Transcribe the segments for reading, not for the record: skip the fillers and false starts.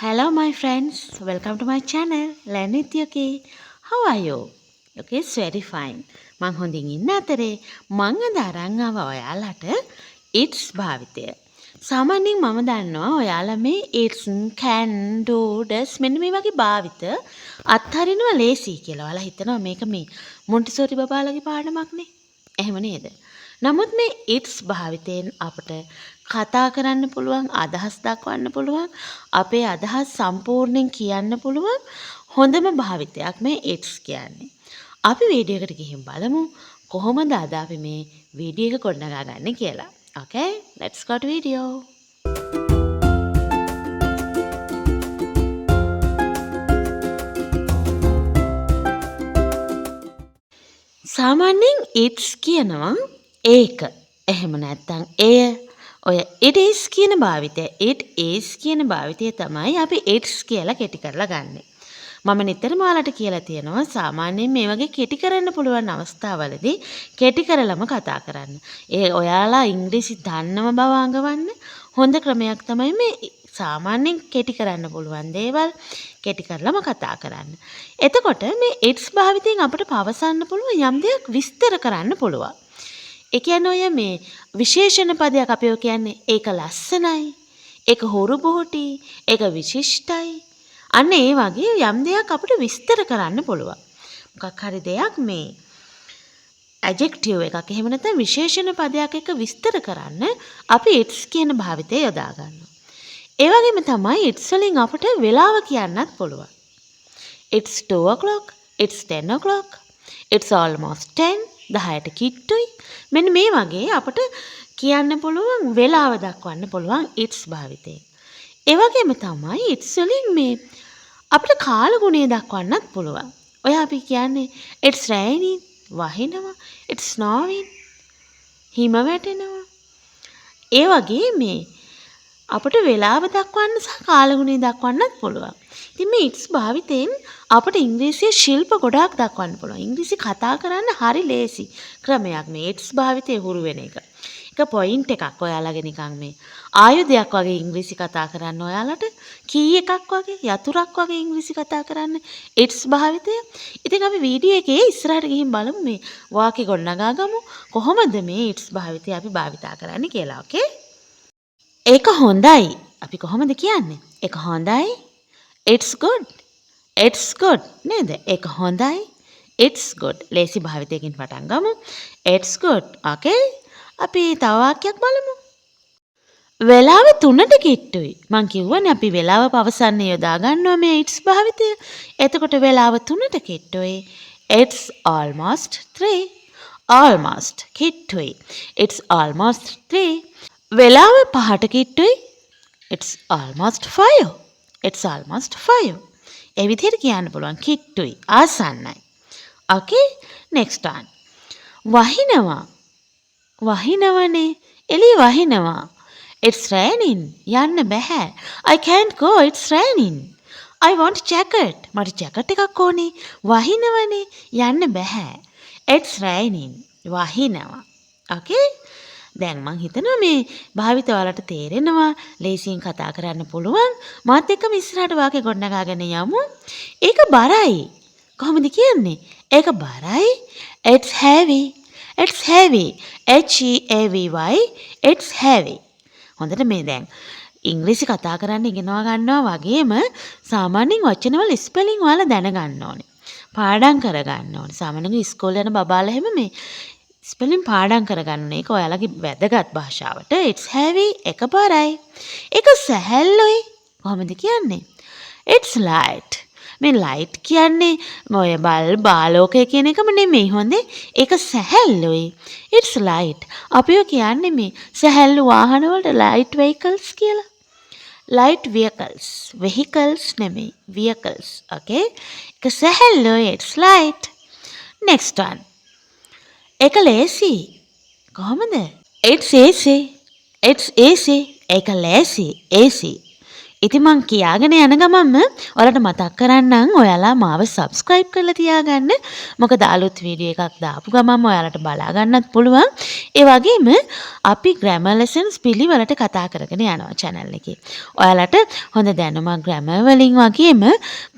Hello, my friends. Welcome to my channel. Learn with Yuki. How are you? Yuki is very fine. මං හොඳින් ඉන්න අතරේ මං අද අරන් ආවා ඔයාලට it's භාවිතය. සාමාන්‍යයෙන් මම දන්නවා ඔයාලා මේ it's can do does මෙන්න මේ වගේ භාවිත අත්හරිනවා ලේසි කියලා. ඔයාලා හිතනවා මේක මේ මොන්ටිසෝරි බබාලගේ පාඩමක්නේ. එහෙම නේද? නමුත් මේ it's භාවිතයෙන් අපට කතා කරන්න පුළුවන්, අදහස් දක්වන්න පුළුවන්, අපේ අදහස් සම්පූර්ණයෙන් කියන්න පුළුවන් හොඳම භාවිතයක් මේ it's කියන්නේ. අපි වීඩියෝ එකට ගිහින් බලමු කොහොමද අද අපි මේ වීඩියෝ එක ගොඩනගා ගන්න කියලා. Okay, let's go to video. සාමාන්‍යයෙන් it's කියනවා ඒක. එහෙම නැත්නම් එය. ඔය it is කියන භාවිතය, it is කියන භාවිතය තමයි අපි it's කියලා කෙටි කරලා ගන්නෙ. මම නිතරම ඔයාලට කියලා තියෙනවා සාමාන්‍යයෙන් මේ වගේ කෙටි කරන්න පුළුවන් අවස්ථාවලදී කෙටි කරලම කතා කරන්න. ඒ ඔයාලා ඉංග්‍රීසි දන්නව බව අඟවන්න හොඳ ක්‍රමයක් තමයි මේ සාමාන්‍යයෙන් කෙටි කරන්න පුළුවන් දේවල් කෙටි කරලම කතා කරන්න. එතකොට මේ it's භාවිතයෙන් අපිට පවසන්න පුළුවන් යම් දෙයක් විස්තර කරන්න පුළුවන්. ඒ කියන්නේ ඔය මේ විශේෂණ පදයක් අපි ඔය කියන්නේ ඒක ලස්සනයි, ඒක හොරු බොහොටි, ඒක විශිෂ්ටයි. අන්න ඒ වගේ යම් දෙයක් අපිට විස්තර කරන්න පුළුවන්. මොකක් හරි දෙයක් මේ ඇඩ්ජෙක්ටිව් එකක් එහෙම නැත්නම් විශේෂණ පදයක් එක විස්තර කරන්න අපි it's කියන භාවිතය යොදා ගන්නවා. ඒ වගේම තමයි it's වලින් අපිට වෙලාව කියන්නත් පුළුවන්. It's 2 o'clock, it's 10 o'clock, it's almost 10, 10ට කිට්ටුයි. මෙන්න මේ වගේ අපිට කියන්න පුළුවන් වෙලාව දක්වන්න පුළුවන් it's භාවිතයෙන්. ඒ වගේම තමයි it's වලින් මේ අපිට කාල ගුණය දක්වන්නත් පුළුවන්. ඔය අපි කියන්නේ it's raining වහිනවා, it's snowing හිම වැටෙනවා. ඒ වගේ මේ අපිට වෙලාව දක්වන්න සහ කාල ගුණය දක්වන්නත් පුළුවන්. ඉතින් මේ it's භාවිතයෙන් අපිට ඉංග්‍රීසියේ ශිල්ප ගොඩාක් දක්වන්න පුළුවන්. ඉංග්‍රීසි කතා කරන්න හරි ලේසි ක්‍රමයක් මේ it's භාවිතේ හුරු වෙන එක. එක පොයින්ට් එකක් ඔයාලගේ නිකන් මේ ආයුධයක් වගේ ඉංග්‍රීසි කතා කරන්න ඔයාලට කී එකක් වගේ යතුරක් වගේ ඉංග්‍රීසි කතා කරන්න it's භාවිතය. ඉතින් අපි වීඩියෝ එකේ ඉස්සරහට ගිහින් බලමු මේ වාක්‍ය ගොඩනගා ගමු කොහොමද මේ it's භාවිතය අපි භාවිතා කරන්නේ කියලා. ඕකේ? ඒක හොඳයි. අපි කොහොමද කියන්නේ? ඒක හොඳයි. It's good. It's good. නේද? ඒක හොඳයි. It's good. ලේසි භාවිතයකින් පටන් ගමු. It's good. Okay? අපි තව වාක්‍යයක් බලමු. වෙලාව 3ට කිට්ටුයි. මං කිව්වනේ අපි වෙලාව පවසන්න යොදා ගන්නවා මේ it's භාවිතය. එතකොට වෙලාව 3ට කිට්ටුයි. It's almost 3. Almost කිට්ටුයි. It's almost 3. වෙලාව 5ට කිට්ටුයි. It's almost 5. It's almost 5. ඒ විදිහට කියන්න පුළුවන් කිට්ටුයි ආසන්නයි. Okay? Next one. වහිනවා. වහිනවනේ. එළිය වහිනවා. It's raining. යන්න බෑ. I can't go. It's raining. I want jacket. මට ජැකට් එකක් ඕනේ. වහිනවනේ. යන්න බෑ. It's raining. වහිනවා. Okay? දැන් මං හිතනවා මේ භාවිත වලට තේරෙනවා ලේසියෙන් කතා කරන්න පුළුවන්. මාත් එක්කම ඉස්සරහට වාක්‍ය ගොඩනගාගෙන යමු. ඒක බරයි. කොහොමද කියන්නේ? ඒක බරයි. It's heavy. It's heavy. H-E-A-V-Y. It's heavy. හොඳට මේ දැන් ඉංග්‍රීසි කතා කරන්න ඉගෙනව ගන්නවා වගේම සාමාන්‍යයෙන් වචනවල ස්පෙලිං ඔයාලා දැනගන්න ඕනේ. පාඩම් කරගන්න ඕනේ. සාමාන්‍යයෙන් ඉස්කෝලේ යන බබාලා හැම මේ ස්පෙලිං පාඩම් කරගන්න එක ඔයාලගේ වැදගත් භාෂාවට. It's heavy. එක බරයි. ඒක සැහැල්ලුයි. කොහොමද කියන්නේ? It's light. මේ light කියන්නේ ඔය බල්බ් ආලෝකය කියන එකම නෙමෙයි හොඳේ. ඒක සැහැල්ලුයි. It's light. අපි කියන්නේ මේ සැහැල්ලු වාහන වලට light vehicles කියලා. light vehicles. vehicles නෙමෙයි vehicles. Okay? ඒක සැහැල්ලුයි. It's light. Next one. ඒක ලේසි. කොහොමද? It's easy. It's easy. ඒක ලේසි. easy. ඉතින් මං කියාගෙන යන ගමන්ම ඔයාලට මතක් කරන්නම් ඔයාලා මාව subscribe කරලා තියාගන්න. මොකද අලුත් වීඩියෝ එකක් දාපු ගමන්ම ඔයාලට බලා ගන්නත් පුළුවන්. ඒ වගේම අපි grammar lessons පිළිවෙලට කතා කරගෙන යනවා channel එකේ. ඔයාලට හොඳ දැනුමක් grammar වලින් වගේම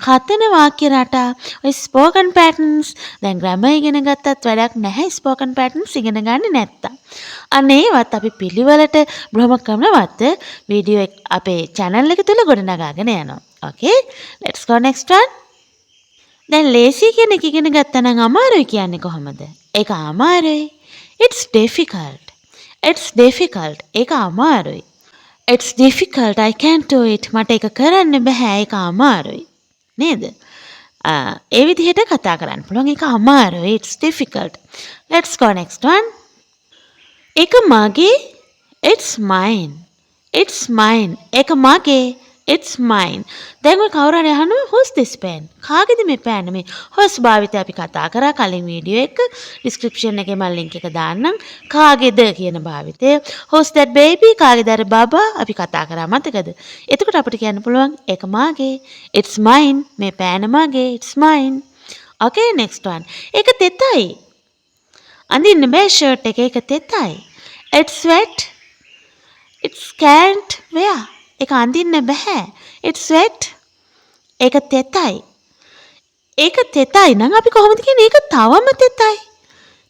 කතන වාක්‍ය රටා, ඔය spoken patterns දැන් grammar ඉගෙන ගත්තත් වැඩක් නැහැ spoken patterns ඉගෙන ගන්න නැත්තම්. අනේවත් අපි පිළිවෙලට බොහොම ක්‍රමවත් වීඩියෝ අපේ channel එක තුල ගොඩනගාගෙන යනවා. Okay, let's go next one. දැන් ලේසි කියන එක ඉගෙන ගත්තා නම් අමාරුයි කියන්නේ කොහොමද? ඒක අමාරුයි. It's difficult. It's difficult. ඒක අමාරුයි. It's difficult. I can't do it. මට ඒක කරන්න බෑ. ඒක අමාරුයි. නේද? ඒ විදිහට කතා කරන්න පුළුවන්. ඒක අමාරුයි. It's difficult. Let's go next one. ඒක මගේ. It's mine. It's mine. ඒක මගේ. It's mine. දැන් ඔය කවුරු හරි අහනවා who's this pen? කාගේද මේ පෑන? මේ whose භාවිතය අපි කතා කරා කලින් වීඩියෝ එක description එකේ මම link එක දාන්නම්. කාගේද කියන භාවිතය. who's that baby? කාගේද අර බබා? අපි කතා කරා මතකද? එතකොට අපිට කියන්න පුළුවන් ඒක මගේ. It's mine. මේ පෑන මගේ. It's mine. Okay, next one. ඒක තෙතයි. අඳින්න බෑ shirt එක. ඒක තෙතයි. It's wet. It's can't wear. ඒක අඳින්න බෑ. It's wet. ඒක තෙතයි. ඒක තෙතයි නම් අපි කොහොමද කියන්නේ? ඒක තවම තෙතයි.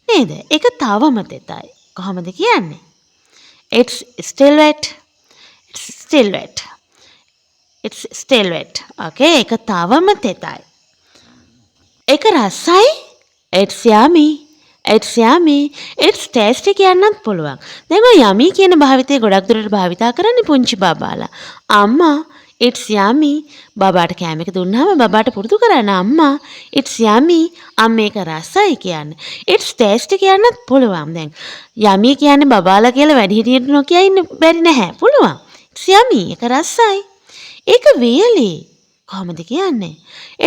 නේද? ඒක තවම තෙතයි. කොහොමද කියන්නේ? It's still wet. It's still wet. It's still wet. Okay, ඒක තවම තෙතයි. ඒක රසයි. It's yummy. It's yummy. It's tasty කියන්නත් පුළුවන්. දැන් ඔය yummy කියන භාවිතය ගොඩක් දුරට භාවිතා කරන්නේ පුංචි බබාලා. අම්මා it's yummy. බබාට කෑම එක දුන්නාම බබාට පුරුදු කරන්න අම්මා it's yummy. අම්මා ඒක රසයි කියන්නේ. It's tasty කියන්නත් පුළුවන්. දැන් yummy කියන්නේ බබාලා කියලා වැඩිහිටියන්ට නොකිය ඉන්න බැරි නැහැ. පුළුවන්. It's yummy. ඒක රසයි. ඒක වියලි. කොහොමද කියන්නේ?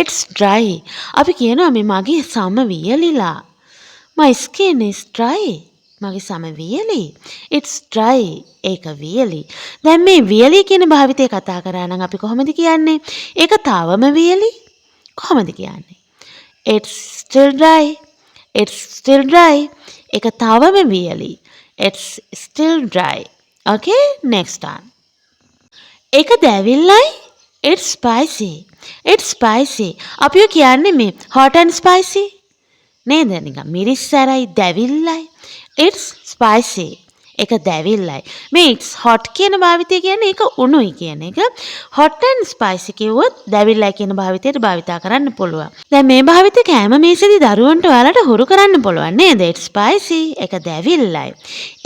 It's dry. අපි කියනවා මේ මගේ සම වියලිලා. My skin is dry. මගේ සම වියලි. It's dry. ඒක වියලි. දැන් මේ වියලි කියන භාවිතය කතා කරා නම් අපි කොහොමද කියන්නේ? ඒක තවම වියලි. කොහොමද කියන්නේ? It's still dry. It's still dry. ඒක තවම වියලි. It's still dry. Okay, next one. ඒක දැවිල්ලයි. It's spicy. It's spicy. අපි කියන්නේ මේ hot and spicy. නේද? නිකන් මිරිස්සරයි දැවිල්ලයි. It's spicy. ඒක දැවිල්ලයි. මේ it's hot කියන භාවිතය කියන්නේ ඒක උණුයි කියන එක. hot and spicy කිව්වොත් දැවිල්ලයි කියන භාවිතයට භාවිතා කරන්න පුළුවන්. දැන් මේ භාවිතය කෑම මේසෙදි දරුවන්ට ඔයාලට හුරු කරන්න පුළුවන් නේද? It's spicy. ඒක දැවිල්ලයි.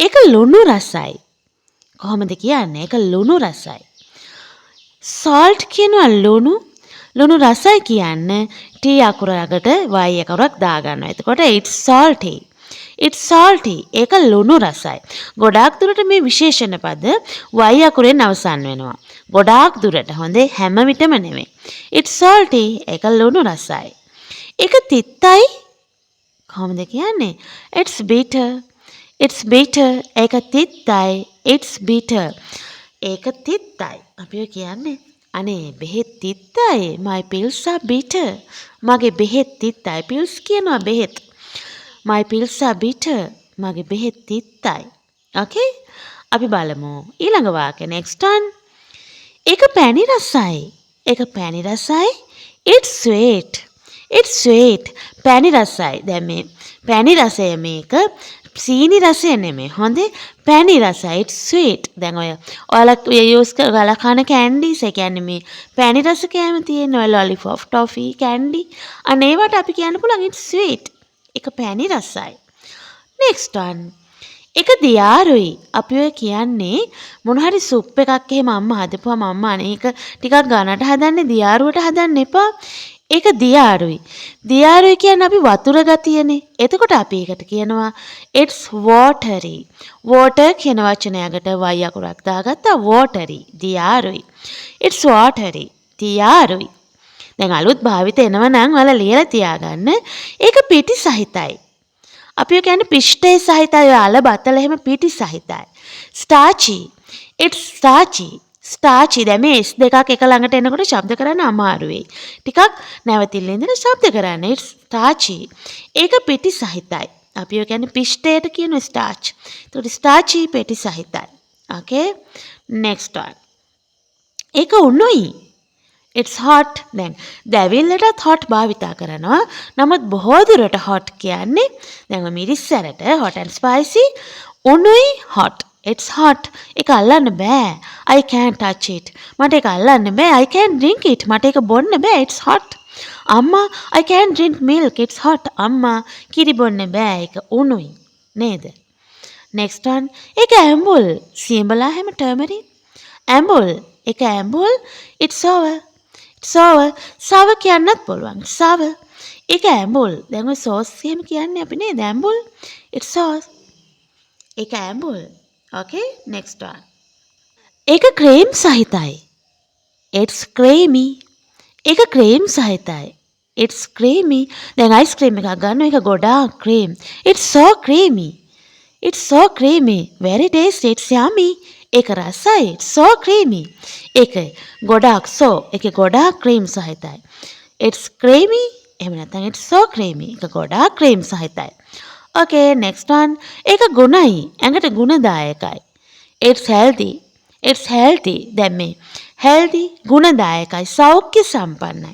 ඒක ලුණු රසයි. කොහොමද කියන්නේ? ඒක ලුණු රසයි. salt කියනවා ලුණු. ලුණු රසයි කියන්නේ T අකුරකට Y අකුරක් දාගන්නවා. එතකොට it's salty. It's salty. ඒක ලුණු රසයි. ගොඩාක් දුරට මේ විශේෂණ පද Y අකුරෙන් අවසන් වෙනවා. ගොඩාක් දුරට හොඳේ හැම විටම නෙමෙයි. It's salty. ඒක ලුණු රසයි. ඒක තිත්තයි. කොහොමද කියන්නේ? It's bitter. It's bitter. ඒක තිත්තයි. It's bitter. ඒක තිත්තයි. අපි කියන්නේ අනේ බෙහෙත් තිත්තයි. My pills are bitter. මගේ බෙහෙත් තිත්තයි. pills කියනවා බෙහෙත්. My pills are bitter. මගේ බෙහෙත් තිත්තයි. Okay? අපි බලමු ඊළඟ වාක්‍ය next one. ඒක පැණි රසයි. ඒක පැණි රසයි. It's sweet. It's sweet. පැණි රසයි. දැන් මේ පැණි රසය මේක සීනි රසය නෙමෙයි. හොඳේ පැණි රසයි. It's sweet. දැන් ඔයාලා යූස් කරලා කන කැන්ඩිස් ඒ කියන්නේ මේ පැණි රස කෑම තියෙන ඔය lollipop, toffee, candy අනේවට අපි කියන්න පුළුවන් it's sweet. ඒක පැණි රසයි. next one. ඒක දියාරුයි. අපි ඔය කියන්නේ මොන හරි සුප් එකක් එහෙම අම්මා හදපුවාම අම්මා අනේ ඒක ටිකක් ගන්නට හදන්නේ දියාරුවට හදන්න එපා. ඒක දියාරුයි. දියාරුයි කියන්නේ අපි වතුර ගතියනේ. එතකොට අපි ඒකට කියනවා it's watery. water කියන වචනයකට y අකුරක් දාගත්තා watery. දියාරුයි. it's watery. දියාරුයි. දැන් අලුත් භාවිත එනවා නම් ඔයාලා ලියලා තියාගන්න. ඒක පිටි සහිතයි. අපි කියන්නේ පිෂ්ඨය සහිතයි. අල බතල එහෙම පිටි සහිතයි. starchy. it's starchy. ස්ටාචි. දැන් මේ S දෙකක් එක ළඟට එනකොට ශබ්ද කරන්න අමාරු වෙයි. ටිකක් නැවතිල්ල ඉඳලා ශබ්ද කරන්න. it's starchy. ඒක පිටි සහිතයි. අපි ඔය කියන්නේ පිෂ්ඨයට කියන starch. ඒකට starchy පිටි සහිතයි. okay next one. ඒක උණුයි. it's hot. දැන් දැවිල්ලටත් hot භාවිතා කරනවා. නමුත් බොහෝ දුරට hot කියන්නේ දැන් ඔය මිරිස්සරට hot and spicy උණුයි hot. it's hot. ඒක අල්ලන්න බෑ. I can't touch it. මට ඒක අල්ලන්න බෑ. I can't drink it. මට ඒක බොන්න බෑ. it's hot. අම්මා I can't drink milk. it's hot. අම්මා කිරි බොන්න බෑ. ඒක උණුයි. නේද? next one. ඒක ඇඹුල්. සියඹලා හැම turmeric. ඇඹුල්. ඒක ඇඹුල්. it's sour. it's sour. sour කියන්නත් පුළුවන්. sour. ඒක ඇඹුල්. දැන් ඔය sauce එහෙම කියන්නේ අපි නේද? ඇඹුල්. it's sauce. ඒක ඇඹුල්. okay next one. ඒක ක්‍රීම් සහිතයි. it's creamy. ඒක ක්‍රීම් සහිතයි. it's creamy. දැන් ice cream එකක් ගන්න එක ගොඩාක් cream. it's so creamy. it's so creamy. very tasty. it's yummy. ඒක රසයි. it's so creamy. ඒක ගොඩාක් so ඒකේ ගොඩාක් ක්‍රීම් සහිතයි. it's creamy. එහෙම නැත්නම් it's so creamy. ඒක ගොඩාක් ක්‍රීම් සහිතයි. okay next one. ඒක ගුණයි. ඇඟට ගුණදායකයි. it's healthy. it's healthy. දැන් මේ healthy ගුණදායකයි සෞඛ්‍ය සම්පන්නයි.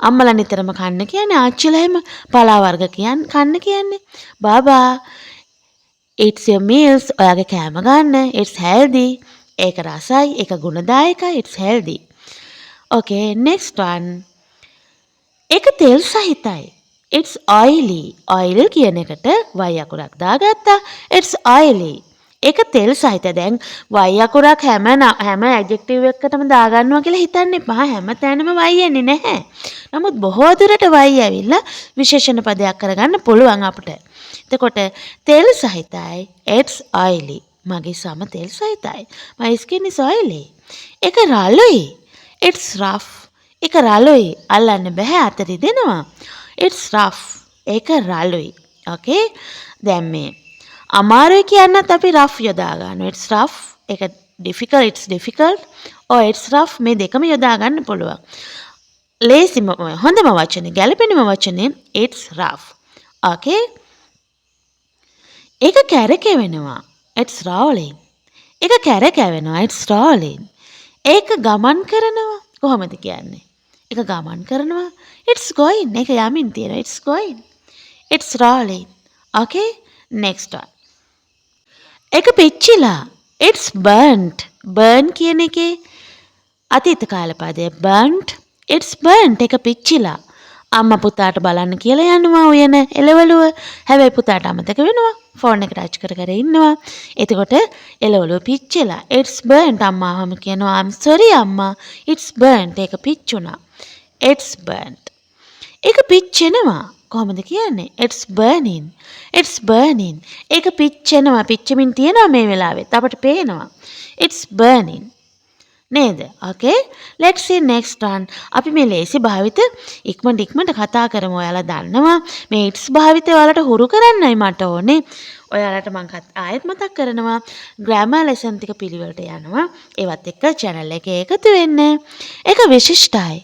අම්මලා නිතරම කන්න කියන්නේ ආච්චිලා එහෙම පලා වර්ග කියන්නේ කන්න කියන්නේ. බබා it's your meals. ඔයාගේ කෑම ගන්න. it's healthy. ඒක රසයි. ඒක ගුණදායකයි. it's healthy. okay next one. ඒක තෙල් සහිතයි. it's oily. oil කියන එකට y අකුරක් දාගත්තා. it's oily. ඒක තෙල් සහිත. දැන් y අකුරක් හැම ඇඩ්ජෙක්ටිව් එකකටම දාගන්නවා කියලා හිතන්න එපා. හැම තැනම y එන්නේ නැහැ. නමුත් බොහෝ දුරට y ඇවිල්ලා විශේෂණ පදයක් කරගන්න පුළුවන් අපිට. එතකොට තෙල් සහිතයි. it's oily. මගේ සම තෙල් සහිතයි. my skin is oily. ඒක රළුයි. it's rough. ඒක රළුයි. අල්ලන්න බෑ අත රිදෙනවා. it's rough. ඒක රළුයි. okay දැන් මේ අමාරුයි කියන්නත් අපි rough යොදා ගන්නවා. it's rough. ඒක difficult. it's difficult. or it's rough. මේ දෙකම යොදා ගන්න පුළුවන්. ලේසිම හොඳම වචනේ ගැළපෙනම වචනේ it's rough. okay ඒක කැරකෙවෙනවා. it's rolling. ඒක කැරකෙවෙනවා. it's rolling. ඒක ගමන් කරනවා. කොහොමද කියන්නේ? ඒක ගමන් කරනවා. it's going. ඒක යමින් තියෙනවා. it's going. it's rolling. okay next one. ඒක පිච්චිලා. it's burnt. burn කියන එකේ අතීත කාල පදය burnt. it's burnt. ඒක පිච්චිලා. අම්මා පුතාට බලන්න කියලා යනවා උයන එළවලුව. හැබැයි පුතාට අමතක වෙනවා. ෆෝන් එක ටච් කර කර ඉන්නවා. එතකොට එළවලුව පිච්චිලා. it's burnt. අම්මාවම කියනවා I'm sorry අම්මා. it's burnt. ඒක පිච්චුණා. it's burnt. ඒක පිච්චෙනවා. කොහොමද කියන්නේ? it's burning. it's burning. ඒක පිච්චෙනවා. පිච්චෙමින් තියෙනවා මේ වෙලාවෙත්. අපට පේනවා. it's burning. නේද? okay let's see next one. අපි මේ ලේසි භාවිත ඉක්මනට කතා කරමු. ඔයාලා දන්නවා මේ it's භාවිතය ඔයාලට හුරු කරන්නයි මට ඕනේ. ඔයාලට මම ආයෙත් මතක් කරනවා grammar lesson ටික පිළිවෙලට යනවා. ඒවත් එක්ක channel එකේ එකතු වෙන්න. ඒක විශිෂ්ටයි.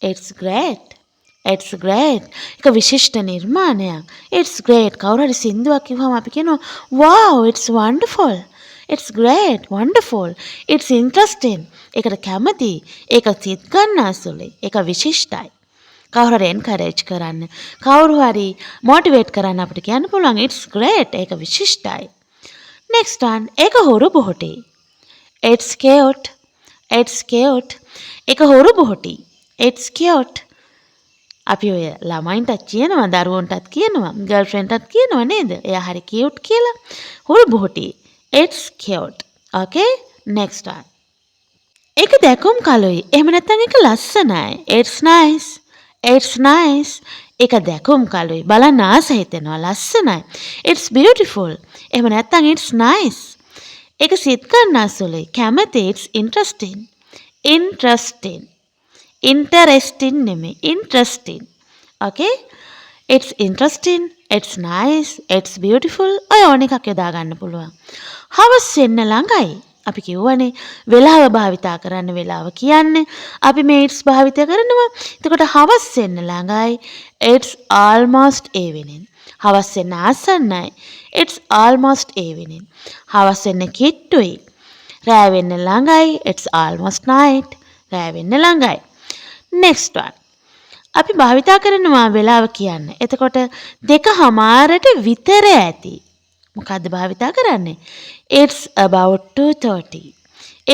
it's great. it's great. ඒක විශිෂ්ට නිර්මාණයක්. it's great. කවුරු හරි සින්දුවක් කිව්වම අපි කියනවා wow it's wonderful. it's great. wonderful. it's interesting. ඒකට කැමති. ඒක සිත් ගන්නසුලයි. ඒක විශිෂ්ටයි. කවුරු හරි encourage කරන්න, කවුරු හරි motivate කරන්න අපිට කියන්න පුළුවන් it's great. ඒක විශිෂ්ටයි. next one. ඒක හොරු බොහොටි. it's cute. it's cute. ඒක හොරු බොහොටි. it's cute. අපි ඔය ළමයින්ටත් කියනවා, දරුවන්ටත් කියනවා, ගර්ල්ෆ්‍රෙන්ඩ්ටත් කියනවා නේද? එයා හරි cute කියලා. හොරු බොහොටි. it's cute. okay next one. ඒක දැකුම් කලුයි. එහෙම නැත්නම් ඒක ලස්සනයි. it's nice. it's nice. ඒක දැකුම් කලුයි. බලන්න ආස හිතෙනවා. ලස්සනයි. it's beautiful. එහෙම නැත්නම් it's nice. ඒක සිත් ගන්නසුලයි. කැමති. it's interesting. interesting. interesting නෙමෙයි. interesting. okay it's interesting. it's nice. it's beautiful. ඔය ඕන එකක් යොදා ගන්න පුළුවන්. හවස් වෙන්න ළඟයි. අපි කිව්වනේ වෙලාව භාවිතා කරන්න වෙලාව කියන්නේ. අපි මේ it's භාවිත කරනවා. එතකොට හවස් වෙන්න ළඟයි. It's almost evening. හවස් වෙන්න ආසන්නයි. It's almost evening. හවස් වෙන්න කිට්ටුයි. රෑ වෙන්න ළඟයි. It's almost night. රෑ වෙන්න ළඟයි. Next one. අපි භාවිතා කරනවා වෙලාව කියන්න. එතකොට 2:00ට විතර ඇති. මොකද්ද භාවිතා කරන්නේ? It's about 2:30.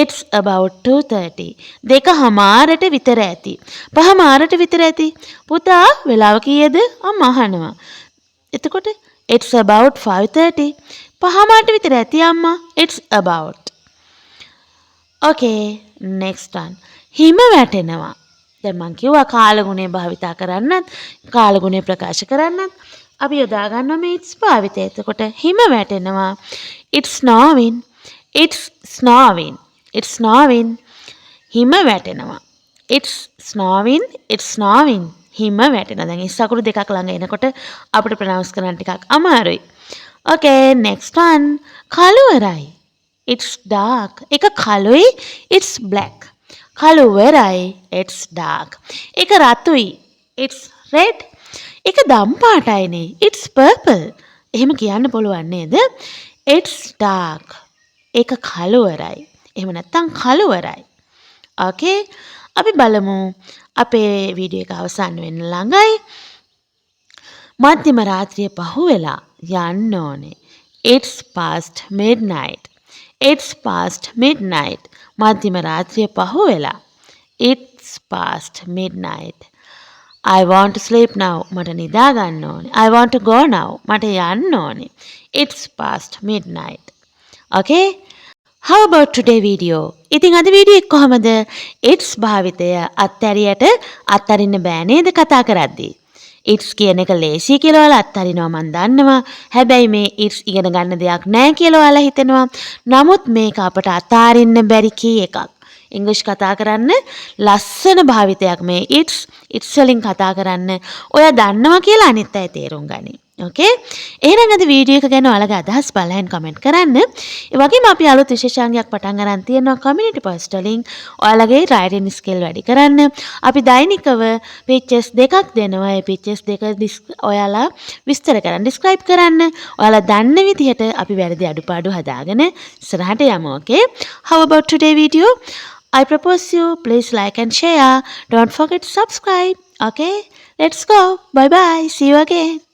It's about 2:30. 2:00ට විතර ඇති. 5:00ට විතර ඇති. පුතා වෙලාව කීයද? අම්මා අහනවා. එතකොට it's about 5:30. 5:00ට විතර ඇති අම්මා. It's about. Okay, next one. හිම වැටෙනවා. දැන් මං කිව්වා කාලගුණය භාවිතා කරන්නත් කාලගුණය ප්‍රකාශ කරන්නත් අපි යොදා ගන්නවා මේ it's භාවිතය. එතකොට හිම වැටෙනවා. It's snowing. It's snowing. It's snowing. හිම වැටෙනවා. It's snowing. It's snowing. හිම වැටෙනවා. දැන් ඉස් අකුරු දෙකක් ළඟ එනකොට අපිට ප්‍රොනවුන්ස් කරන්න ටිකක් අමාරුයි. Okay, next one. කළුවරයි. It's dark. එක කළුයි. It's black. කළුවරයි. It's dark. එක රතුයි. It's red. එක දම් පාටයිනේ. It's purple. එහෙම කියන්න පුළුවන් නේද? It's dark. ඒක කළුවරයි. එහෙම නැත්නම් කළුවරයි. Okay. අපි බලමු අපේ වීඩියෝ එක අවසන් වෙන්න ළඟයි. මධ්‍යම රාත්‍රිය පහුවෙලා යන්න ඕනේ. It's past midnight. It's past midnight. මධ්‍යම රාත්‍රිය පහුවෙලා. It's past midnight. I want to sleep now. මට නිදා ගන්න ඕනේ. I want to go now. මට යන්න ඕනේ. It's past midnight. Okay? How about today video? ඉතින් අද වීඩියෝ එක කොහමද? It's භාවිතය අත්හැරියට අත්හරින්න බෑ නේද කතා කරද්දී? It's කියන එක ලේසි කියලා ඔයාලා අත්හරිනවා මම දන්නවා. හැබැයි මේ it's ඉගෙන ගන්න දෙයක් නෑ කියලා ඔයාලා හිතනවා. නමුත් මේක අපට අතාරින්න බැරි කී එකක්. ඉංග්‍රීසි කතා කරන්න ලස්සන භාවිතයක් මේ it's වලින් කතා කරන්න ඔයා දන්නවා කියලා අනිත් අය තේරුම් ගනි. ඕකේ? එහෙනම් අද වීඩියෝ එක ගැන ඔයාලගේ අදහස් බලන්න කමෙන්ට් කරන්න. ඒ වගේම අපි අලුත් විශේෂාංගයක් පටන් ගන්න තියෙනවා කමියුනිටි පෝස්ට් වලින් ඔයාලගේ රයිටින් ස්කිල් වැඩි කරන්න. අපි දෛනිකව පිචර්ස් දෙකක් දෙනවා. ඒ පිචර්ස් දෙක ඔයාලා විස්තර කරන්න ඩිස්ක්‍රයිබ් කරන්න. ඔයාලා දන්න විදිහට අපි වැරදි අඩුපාඩු හදාගෙන ඉස්සරහට යමු. ඕකේ? How about today video? I propose you please like and share. Don't forget to subscribe. Okay? Let's go. Bye bye. See you again.